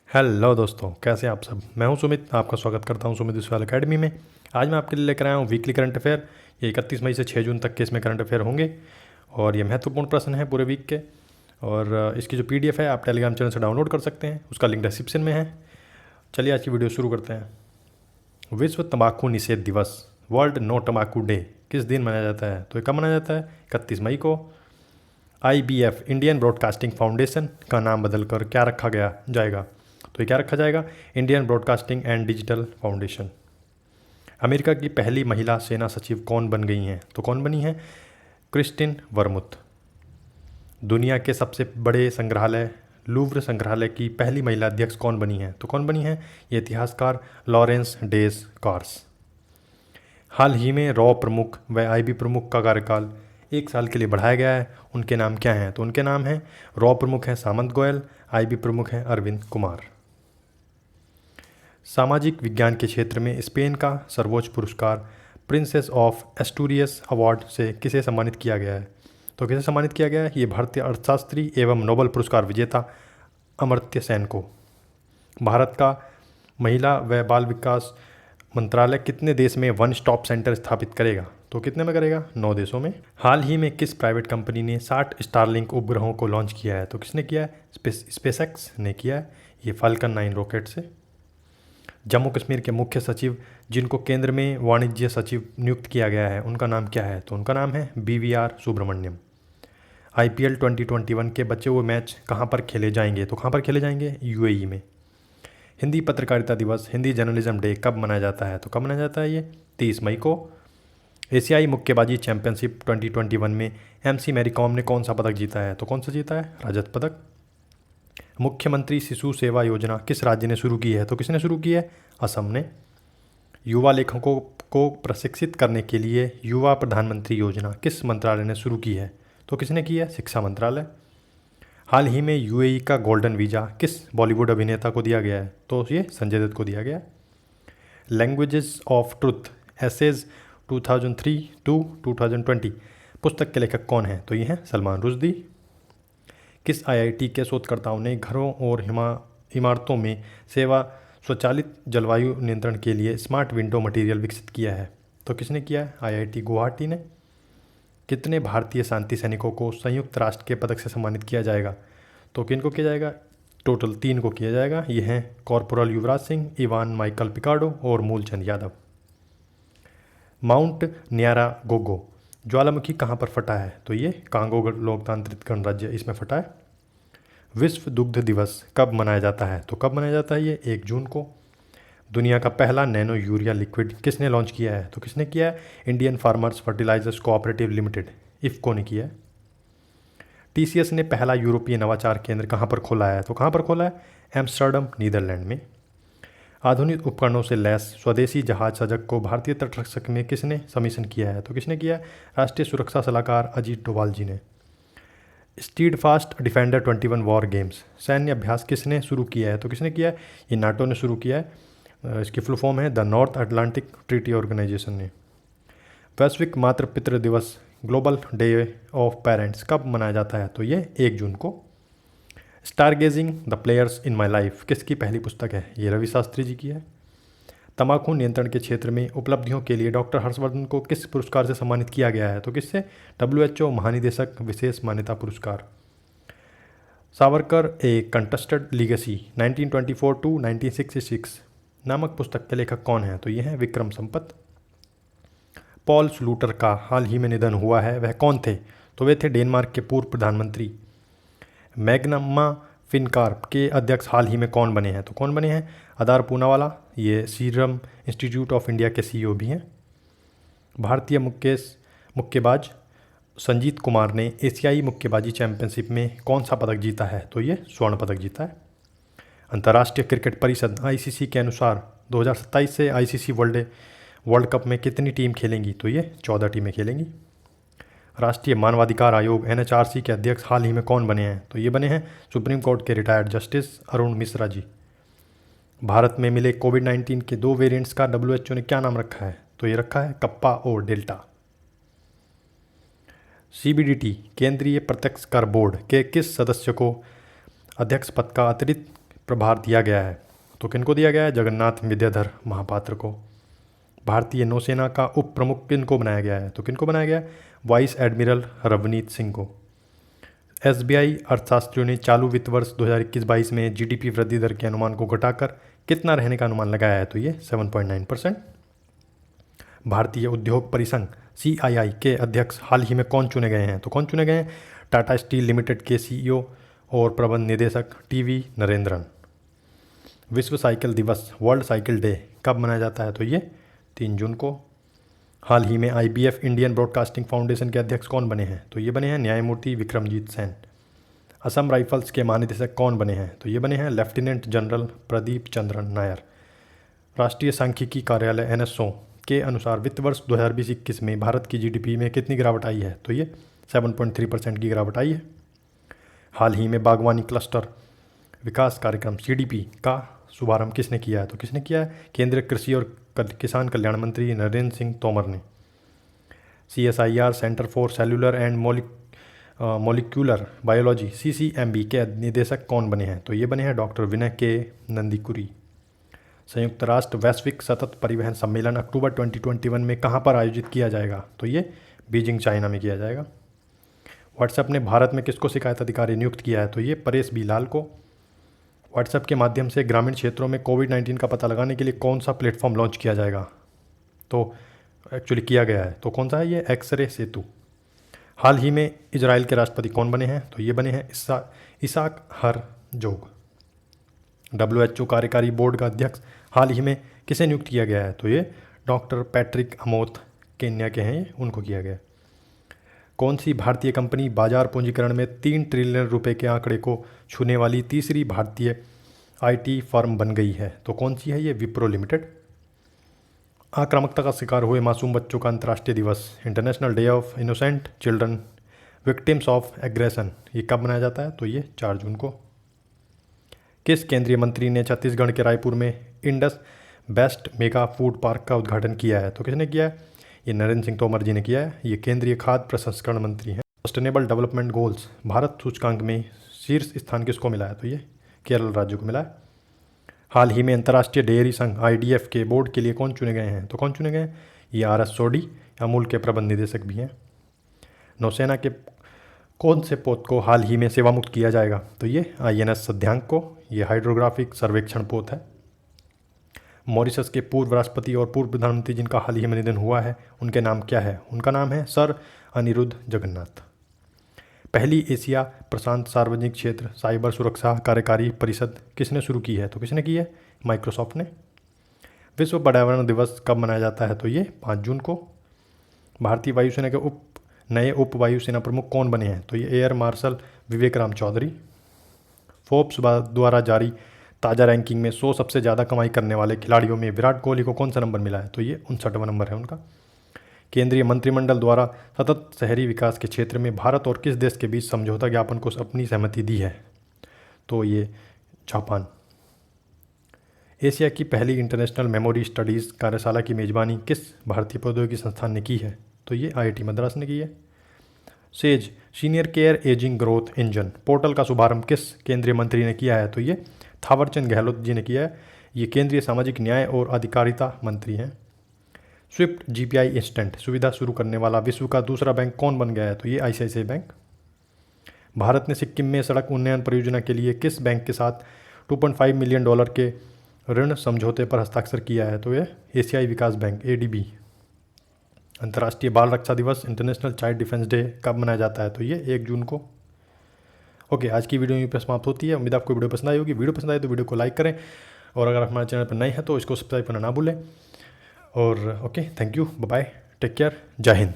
Hello दोस्तों, कैसे हैं आप सब। मैं हूं सुमित, आपका स्वागत करता हूं सुमित विश्वाल अकेडमी में। आज मैं आपके लिए लेकर आया हूं वीकली करंट अफेयर। ये 31 मई से 6 जून तक के इसमें करंट अफेयर होंगे और ये महत्वपूर्ण प्रश्न हैं पूरे वीक के। और इसकी जो पीडीएफ है आप टेलीग्राम चैनल से डाउनलोड कर सकते हैं, उसका लिंक डिस्क्रिप्शन में है। चलिए आज की वीडियो शुरू करते हैं। विश्व तंबाकू निषेध दिवस, वर्ल्ड नो टमाकू डे, किस दिन मनाया जाता है? तो ये कब मनाया जाता है? 31 मई को। IBF इंडियन ब्रॉडकास्टिंग फाउंडेशन का नाम बदलकर क्या रखा गया जाएगा? तो ये क्या रखा जाएगा? Indian broadcasting and digital foundation. America की पहली महिला सेना सचिव कौन बन गई हैं? तो कौन बनी हैं? क्रिस्टिन वर्मुथ। दुनिया के सबसे बड़े संग्रहालय लूव्र संग्रहालय की पहली महिला अध्यक्ष कौन बनी है? तो कौन बनी है? ये इतिहासकार लॉरेंस डेस कार्स। हाल ही में रॉ प्रमुख व IB प्रमुख का कार्यकाल 1 साल के लिए बढ़ाया गया है। उनके नाम क्या हैं? तो उनके नाम हैं, रॉ प्रमुख हैं सामंत गोयल, IB प्रमुख हैं अरविंद कुमार। सामाजिक विज्ञान के क्षेत्र में स्पेन का सर्वोच्च पुरस्कार प्रिंसेस ऑफ एस्टूरियस अवार्ड से किसे सम्मानित किया गया है? तो किसे सम्मानित किया गया है? ये भारतीय अर्थशास्त्री एवं नोबेल पुरस्कार विजेता अमर्त्य सेन को। भारत का महिला व बाल विकास मंत्रालय कितने देश में वन स्टॉप सेंटर स्थापित करेगा? तो कितने में करेगा? 9 देशों में। हाल ही में किस प्राइवेट कंपनी ने 60 स्टारलिंक उपग्रहों को लॉन्च किया है? तो किसने किया है? स्पेसएक्स ने किया है, ये फाल्कन 9 रॉकेट से। जम्मू कश्मीर के मुख्य सचिव जिनको केंद्र में वाणिज्य सचिव नियुक्त किया गया है, उनका नाम क्या है? तो उनका नाम है BVR सुब्रमण्यम। IPL 2021 के बचे हुए मैच कहाँ पर खेले जाएंगे? तो कहाँ पर खेले जाएंगे? UAE में। हिंदी पत्रकारिता दिवस, हिंदी जर्नलिज्म डे कब मनाया जाता है? तो कब मनाया जाता है? ये 30 मई को। एशियाई मुक्केबाजी चैंपियनशिप 2021 में MC मैरी कॉम ने कौन सा पदक जीता है? तो कौन सा जीता है? रजत पदक। मुख्यमंत्री शिशु सेवा योजना किस राज्य ने शुरू की है? तो किसने शुरू की है? असम ने। युवा लेखकों को प्रशिक्षित करने के लिए युवा प्रधानमंत्री योजना किस मंत्रालय ने शुरू की है? तो किसने की है? शिक्षा मंत्रालय। हाल ही में UAE का गोल्डन वीज़ा किस बॉलीवुड अभिनेता को दिया गया है? तो ये संजय दत्त को दिया गया। Languages of truth essays 2003 to 2020 पुस्तक के लेखक कौन हैं? तो ये हैं सलमान रुश्दी। किस IIT के शोधकर्ताओं ने घरों और इमारतों में सेवा स्वचालित जलवायु नियंत्रण के लिए स्मार्ट विंडो मटेरियल विकसित किया है? तो किसने किया है? IIT गुवाहाटी ने। कितने भारतीय शांति सैनिकों को संयुक्त राष्ट्र के पदक से सम्मानित किया जाएगा? तो किन को किया जाएगा? टोटल 3 को किया जाएगा। ये हैं corporal Yuvraj Singh, Ivan Michael Picardo और मूलचंद यादव। माउंट न्यारागोगो ज्वालामुखी कहाँ पर फटा है? तो ये कांगो लोकतांत्रिक गणराज्य इसमें फटा है। विश्व दुग्ध दिवस कब मनाया जाता है? तो कब मनाया जाता है? ये 1 जून को। दुनिया का पहला नैनो यूरिया लिक्विड किसने लॉन्च किया है? तो किसने किया है? Indian farmers fertilisers cooperative limited, IFFCO ने किया है। TCS ने पहला यूरोपीय नवाचार केंद्र कहाँ पर खोला है? तो कहाँ पर खोला है? एम्स्टर्डम, नीदरलैंड में। आधुनिक उपकरणों से लैस स्वदेशी जहाज सजग को भारतीय तटरक्षक में किसने कमीशन किया है? तो किसने किया है? राष्ट्रीय सुरक्षा सलाहकार अजीत डोभाल जी ने। Stead fast defender 21 war games सैन्य अभ्यास किसने शुरू किया है? तो किसने किया है? ये नाटो ने शुरू किया है। इसकी फुल फॉर्म है the North Atlantic Treaty Organisation ने। वैश्विक मातृ पितृ दिवस ग्लोबल डे ऑफ पेरेंट्स कब मनाया जाता है? तो ये 1 जून को। Stargazing the players in my life किसकी पहली पुस्तक है? ये रवि शास्त्री जी की है। तंबाकू नियंत्रण के क्षेत्र में उपलब्धियों के लिए डॉक्टर हर्षवर्धन को किस पुरस्कार से सम्मानित किया गया है? तो किससे? WHO महानिदेशक विशेष मान्यता पुरस्कार। सावरकर ए कंटेस्टेड लीगेसी 1924 टू 1966 नामक पुस्तक के लेखक कौन है? तो ये हैं विक्रम संपत। पॉल स्लूटर का हाल ही में निधन हुआ है, वह कौन थे? तो वे थे डेनमार्क के पूर्व प्रधानमंत्री। मैग्नमा फिनकॉर्प के अध्यक्ष हाल ही में कौन बने हैं? तो कौन बने हैं? अदार पूनावाला, ये सीरम इंस्टीट्यूट ऑफ इंडिया के CEO भी हैं। भारतीय मुक्केबाज संजीत कुमार ने एशियाई मुक्केबाजी चैंपियनशिप में कौन सा पदक जीता है? तो ये स्वर्ण पदक जीता है। अंतर्राष्ट्रीय क्रिकेट परिषद ICC के अनुसार 2027 से ICC वर्ल्ड कप में कितनी टीम खेलेंगी? तो ये 14 टीमें खेलेंगी। राष्ट्रीय मानवाधिकार आयोग NHRC के अध्यक्ष हाल ही में कौन बने हैं? तो ये बने हैं सुप्रीम कोर्ट के रिटायर्ड जस्टिस अरुण मिश्रा जी। भारत में मिले कोविड-19 के 2 वेरिएंट्स का WHO ने क्या नाम रखा है? तो ये रखा है कप्पा और डेल्टा। CBDT केंद्रीय प्रत्यक्ष कर बोर्ड के किस सदस्य को अध्यक्ष पद का अतिरिक्त प्रभार दिया गया है। तो किनको दिया गया है? जगन्नाथ विद्याधर महापात्र को। भारतीय नौसेना का उप प्रमुख किनको बनाया गया है? तो किनको बनाया गया है? वाइस एडमिरल रवनीत सिंह को। एसबीआई अर्थशास्त्रियों ने चालू वित्त वर्ष 2021-22 में जीडीपी वृद्धि दर के अनुमान को घटाकर कितना रहने का अनुमान लगाया है? तो ये 7.9%। भारतीय उद्योग परिसंघ CII के अध्यक्ष हाल ही में कौन चुने गए हैं? तो कौन चुने गए हैं? टाटा स्टील लिमिटेड के CEO और प्रबंध निदेशक TV नरेंद्रन। विश्व साइकिल दिवस वर्ल्ड साइकिल डे कब मनाया जाता है? तो ये 3 जून को। हाल ही में IBF इंडियन ब्रॉडकास्टिंग फाउंडेशन के अध्यक्ष कौन बने हैं? तो ये बने हैं न्यायमूर्ति विक्रमजीत सेन। असम राइफल्स के महानिदेशक कौन बने हैं? तो ये बने हैं लेफ्टिनेंट जनरल प्रदीप चंद्रन नायर। राष्ट्रीय सांख्यिकी कार्यालय NSO के अनुसार वित्त वर्ष 2020-21 में भारत की GDP में कितनी गिरावट आई है? तो ये 7.3% की गिरावट आई है। हाल ही में बागवानी क्लस्टर विकास कार्यक्रम CDP का शुभारंभ किसने किया है? तो किसने किया है? केंद्रीय कृषि और किसान कल्याण मंत्री नरेंद्र सिंह तोमर ने। CSIR centre for cellular and molecular biology CCMB के निदेशक कौन बने हैं? तो ये बने हैं डॉक्टर विनय के नंदीकुरी। संयुक्त राष्ट्र वैश्विक सतत परिवहन सम्मेलन अक्टूबर 2021 में कहाँ पर आयोजित किया जाएगा? तो ये बीजिंग चाइना में किया जाएगा। व्हाट्सएप ने भारत में किसको शिकायत अधिकारी नियुक्त किया है? तो ये परेश बी लाल को। व्हाट्सएप के माध्यम से ग्रामीण क्षेत्रों में कोविड-19 का पता लगाने के लिए कौन सा प्लेटफॉर्म लॉन्च किया जाएगा? तो एक्चुअली किया गया है। तो कौन सा है? ये एक्सरे सेतु। हाल ही में इजराइल के राष्ट्रपति कौन बने हैं? तो ये बने हैं इसाक हरजोग। WHO कार्यकारी बोर्ड का अध्यक्ष हाल ही में किसे नियुक्त किया गया है? तो ये डॉक्टर पैट्रिक अमोथ केन्या के हैं, ये उनको किया गया। कौन सी भारतीय कंपनी बाजार पूंजीकरण में 3 ट्रिलियन रुपए के आंकड़े को छूने वाली तीसरी भारतीय IT फर्म बन गई है? तो कौन सी है? ये विप्रो लिमिटेड। आक्रामकता का शिकार हुए मासूम बच्चों का अंतर्राष्ट्रीय दिवस international day of innocent children victims of aggression ये कब मनाया जाता है? तो ये 4 जून को। किस केंद्रीय मंत्री ने छत्तीसगढ़ के रायपुर में Indus best mega food park का उद्घाटन किया है? तो किसने किया है? ये नरेंद्र सिंह तोमर जी ने किया है। ये केंद्रीय खाद्य प्रसंस्करण मंत्री हैं। सस्टेनेबल डेवलपमेंट गोल्स भारत सूचकांक में शीर्ष स्थान किसको मिला है? तो ये केरल राज्य को मिला है। हाल ही में अंतर्राष्ट्रीय डेयरी संघ IDF के बोर्ड के लिए कौन चुने गए हैं? तो कौन चुने गए हैं? ये RS सोडी अमूल के प्रबंध निदेशक भी हैं। नौसेना के कौन से पोत को हाल ही में सेवा मुक्त किया जाएगा? तो ये INS सध्यांक को। ये हाइड्रोग्राफिक सर्वेक्षण पोत है। मॉरिशस के पूर्व राष्ट्रपति और पूर्व प्रधानमंत्री जिनका हाल ही में निधन हुआ है उनके नाम क्या है? उनका नाम है सर अनिरुद्ध जगन्नाथ। पहली एशिया प्रशांत सार्वजनिक क्षेत्र साइबर सुरक्षा कार्यकारी परिषद किसने शुरू की है? तो किसने की है? माइक्रोसॉफ्ट ने। विश्व पर्यावरण दिवस कब मनाया जाता है? तो ये 5 जून को। भारतीय वायुसेना के नए उप वायुसेना प्रमुख कौन बने हैं? तो ये एयर मार्शल विवेक राम चौधरी। फोर्ब्स द्वारा जारी ताज़ा रैंकिंग में 100 सबसे ज़्यादा कमाई करने वाले खिलाड़ियों में विराट कोहली को कौन सा नंबर मिला है? तो ये 59वां नंबर है उनका। केंद्रीय मंत्रिमंडल द्वारा सतत शहरी विकास के क्षेत्र में भारत और किस देश के बीच समझौता ज्ञापन को अपनी सहमति दी है? तो ये जापान। एशिया की पहली इंटरनेशनल मेमोरी स्टडीज़ कार्यशाला की मेज़बानी किस भारतीय प्रौद्योगिकी संस्थान ने की है? तो ये IIT मद्रास ने की है। Says senior care ageing growth engine portal का शुभारंभ किस केंद्रीय मंत्री ने किया है? तो ये थावरचंद गहलोत जी ने किया है। ये केंद्रीय सामाजिक न्याय और अधिकारिता मंत्री हैं। स्विफ्ट GPI इंस्टेंट सुविधा शुरू करने वाला विश्व का दूसरा बैंक कौन बन गया है? तो ये ICICI बैंक। भारत ने सिक्किम में सड़क उन्नयन परियोजना के लिए किस बैंक के साथ $2.5 मिलियन के ऋण समझौते पर हस्ताक्षर किया है? तो ये एशियाई विकास बैंक ADB। अंतर्राष्ट्रीय बाल रक्षा दिवस इंटरनेशनल चाइल्ड डिफेंस डे कब मनाया जाता है? तो ये 1 जून को। ओके, आज की वीडियो यहीं पर समाप्त होती है। उम्मीद आपको वीडियो पसंद आई होगी। वीडियो पसंद आए तो वीडियो को लाइक करें और अगर आप हमारे चैनल पर नए हैं तो इसको सब्सक्राइब करना ना भूलें। और okay, thank you, bye bye, take care, जय हिंद।